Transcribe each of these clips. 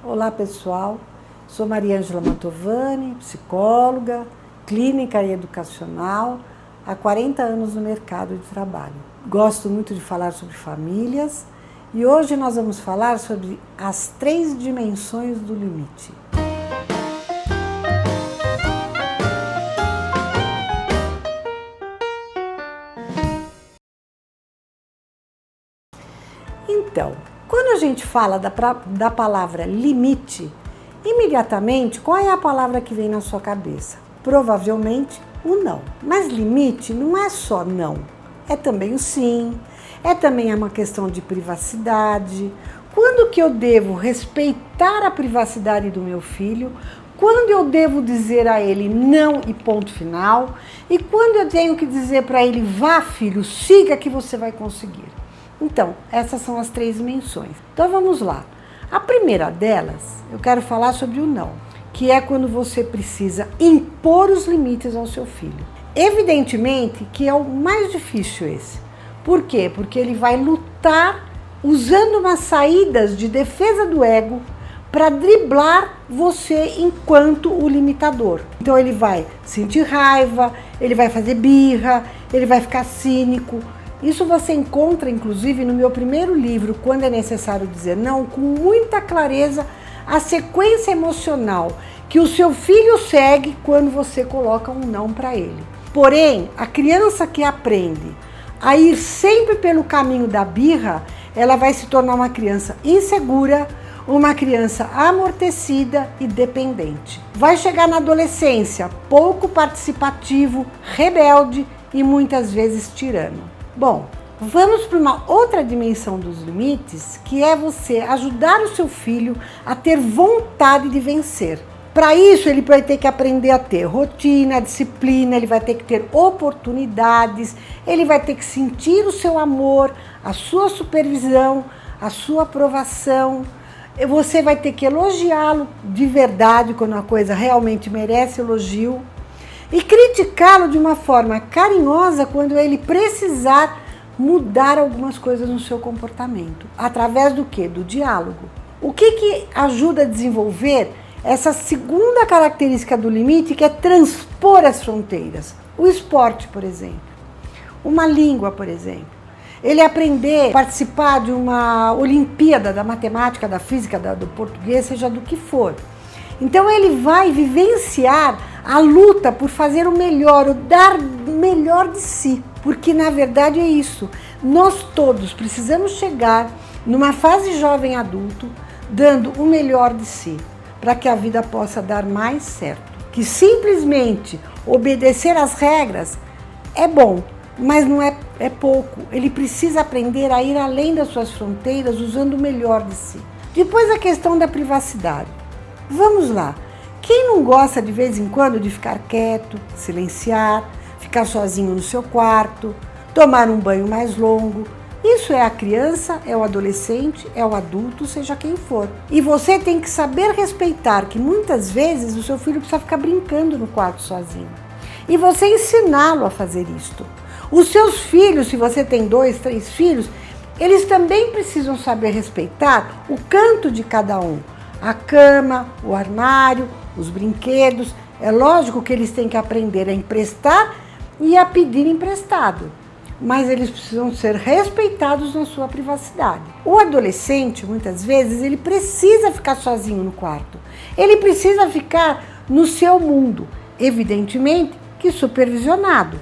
Olá pessoal, sou Mariângela Mantovani, psicóloga, clínica e educacional, há 40 anos no mercado de trabalho. Gosto muito de falar sobre famílias e hoje nós vamos falar sobre as 3 dimensões do limite. Então, quando a gente fala da palavra limite, imediatamente, qual é a palavra que vem na sua cabeça? Provavelmente o não. Mas limite não é só não, é também o sim, é também uma questão de privacidade. Quando que eu devo respeitar a privacidade do meu filho? Quando eu devo dizer a ele não e ponto final? E quando eu tenho que dizer para ele, vá filho, siga que você vai conseguir? Então, essas são as 3 dimensões. Então, vamos lá. A primeira delas, eu quero falar sobre o não, que é quando você precisa impor os limites ao seu filho. Evidentemente que é o mais difícil esse. Por quê? Porque ele vai lutar usando umas saídas de defesa do ego para driblar você enquanto o limitador. Então, ele vai sentir raiva, ele vai fazer birra, ele vai ficar cínico. Isso você encontra, inclusive, no meu primeiro livro, Quando é Necessário Dizer Não, com muita clareza, a sequência emocional que o seu filho segue quando você coloca um não para ele. Porém, a criança que aprende a ir sempre pelo caminho da birra, ela vai se tornar uma criança insegura, uma criança amortecida e dependente. Vai chegar na adolescência pouco participativo, rebelde e muitas vezes tirano. Bom, vamos para uma outra dimensão dos limites, que é você ajudar o seu filho a ter vontade de vencer. Para isso, ele vai ter que aprender a ter rotina, disciplina, ele vai ter que ter oportunidades, ele vai ter que sentir o seu amor, a sua supervisão, a sua aprovação. Você vai ter que elogiá-lo de verdade quando a coisa realmente merece elogio. E criticá-lo de uma forma carinhosa quando ele precisar mudar algumas coisas no seu comportamento. Através do quê? Do diálogo. O que ajuda a desenvolver essa segunda característica do limite, que é transpor as fronteiras? O esporte, por exemplo. Uma língua, por exemplo. Ele aprender a participar de uma Olimpíada da matemática, da física, do português, seja do que for. Então ele vai vivenciar a luta por fazer o melhor, o dar o melhor de si. Porque na verdade é isso. Nós todos precisamos chegar numa fase jovem adulto dando o melhor de si, para que a vida possa dar mais certo. Que simplesmente obedecer às regras é bom, mas não é pouco. Ele precisa aprender a ir além das suas fronteiras usando o melhor de si. Depois a questão da privacidade. Vamos lá, quem não gosta de vez em quando de ficar quieto, silenciar, ficar sozinho no seu quarto, tomar um banho mais longo? Isso é a criança, é o adolescente, é o adulto, seja quem for. E você tem que saber respeitar que muitas vezes o seu filho precisa ficar brincando no quarto sozinho. E você ensiná-lo a fazer isto. Os seus filhos, se você tem 2, 3 filhos, eles também precisam saber respeitar o canto de cada um. A cama, o armário, os brinquedos. É lógico que eles têm que aprender a emprestar e a pedir emprestado. Mas eles precisam ser respeitados na sua privacidade. O adolescente, muitas vezes, ele precisa ficar sozinho no quarto. Ele precisa ficar no seu mundo, evidentemente que supervisionado.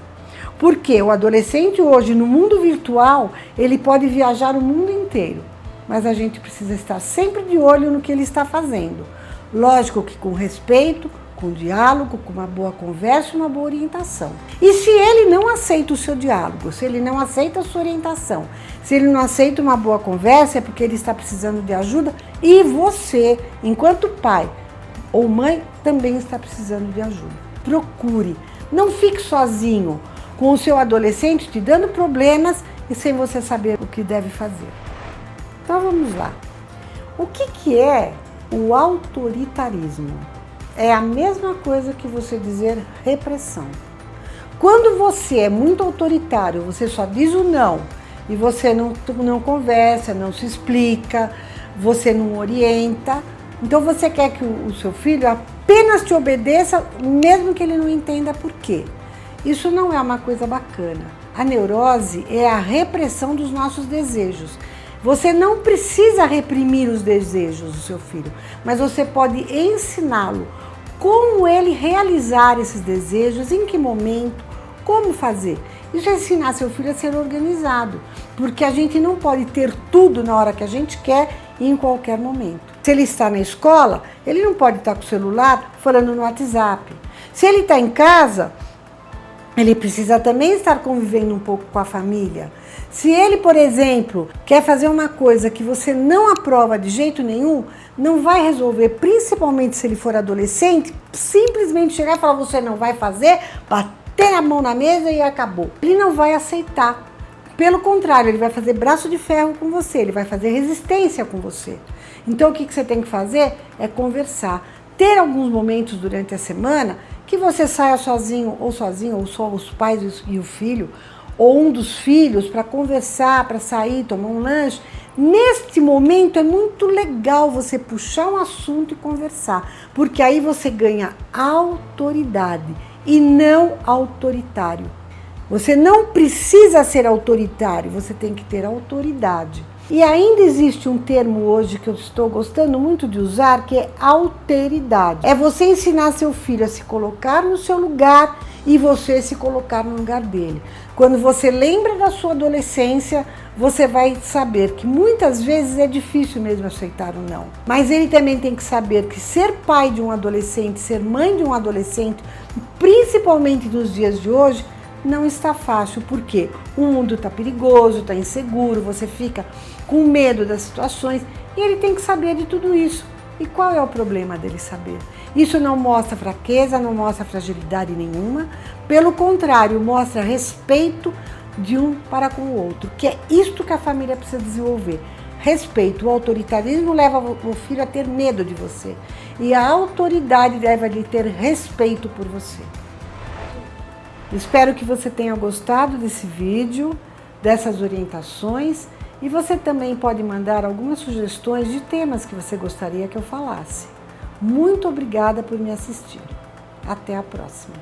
Porque o adolescente hoje, no mundo virtual, ele pode viajar o mundo inteiro. Mas a gente precisa estar sempre de olho no que ele está fazendo. Lógico que com respeito, com diálogo, com uma boa conversa e uma boa orientação. E se ele não aceita o seu diálogo, se ele não aceita a sua orientação, se ele não aceita uma boa conversa, é porque ele está precisando de ajuda e você, enquanto pai ou mãe, também está precisando de ajuda. Procure, não fique sozinho com o seu adolescente te dando problemas e sem você saber o que deve fazer. Então vamos lá. O que é o autoritarismo? É a mesma coisa que você dizer repressão. Quando você é muito autoritário, você só diz o não e você não conversa, não se explica, você não orienta, Então você quer que o seu filho apenas te obedeça, mesmo que ele não entenda por quê. Isso não é uma coisa bacana. A neurose é a repressão dos nossos desejos. Você não precisa reprimir os desejos do seu filho, mas você pode ensiná-lo como ele realizar esses desejos, em que momento, como fazer. Isso é ensinar seu filho a ser organizado, porque a gente não pode ter tudo na hora que a gente quer e em qualquer momento. Se ele está na escola, ele não pode estar com o celular falando no WhatsApp. Se ele está em casa, ele precisa também estar convivendo um pouco com a família. Se ele, por exemplo, quer fazer uma coisa que você não aprova de jeito nenhum, não vai resolver, principalmente se ele for adolescente, simplesmente chegar e falar, você não vai fazer, bater a mão na mesa e acabou. Ele não vai aceitar. Pelo contrário, ele vai fazer braço de ferro com você, ele vai fazer resistência com você. Então o que você tem que fazer é conversar. Ter alguns momentos durante a semana que você saia sozinho, ou só os pais e o filho, ou um dos filhos, para conversar, para sair, tomar um lanche. Neste momento é muito legal você puxar um assunto e conversar, porque aí você ganha autoridade e não autoritário. Você não precisa ser autoritário, você tem que ter autoridade. E ainda existe um termo hoje que eu estou gostando muito de usar, que é alteridade. É você ensinar seu filho a se colocar no seu lugar e você se colocar no lugar dele. Quando você lembra da sua adolescência, você vai saber que muitas vezes é difícil mesmo aceitar o não. Mas ele também tem que saber que ser pai de um adolescente, ser mãe de um adolescente, principalmente nos dias de hoje, não está fácil, porque o mundo está perigoso, está inseguro, você fica com medo das situações e ele tem que saber de tudo isso. E qual é o problema dele saber? Isso não mostra fraqueza, não mostra fragilidade nenhuma, pelo contrário, mostra respeito de um para com o outro, que é isto que a família precisa desenvolver. Respeito. O autoritarismo leva o filho a ter medo de você e a autoridade leva ele a ter respeito por você. Espero que você tenha gostado desse vídeo, dessas orientações, e você também pode mandar algumas sugestões de temas que você gostaria que eu falasse. Muito obrigada por me assistir. Até a próxima.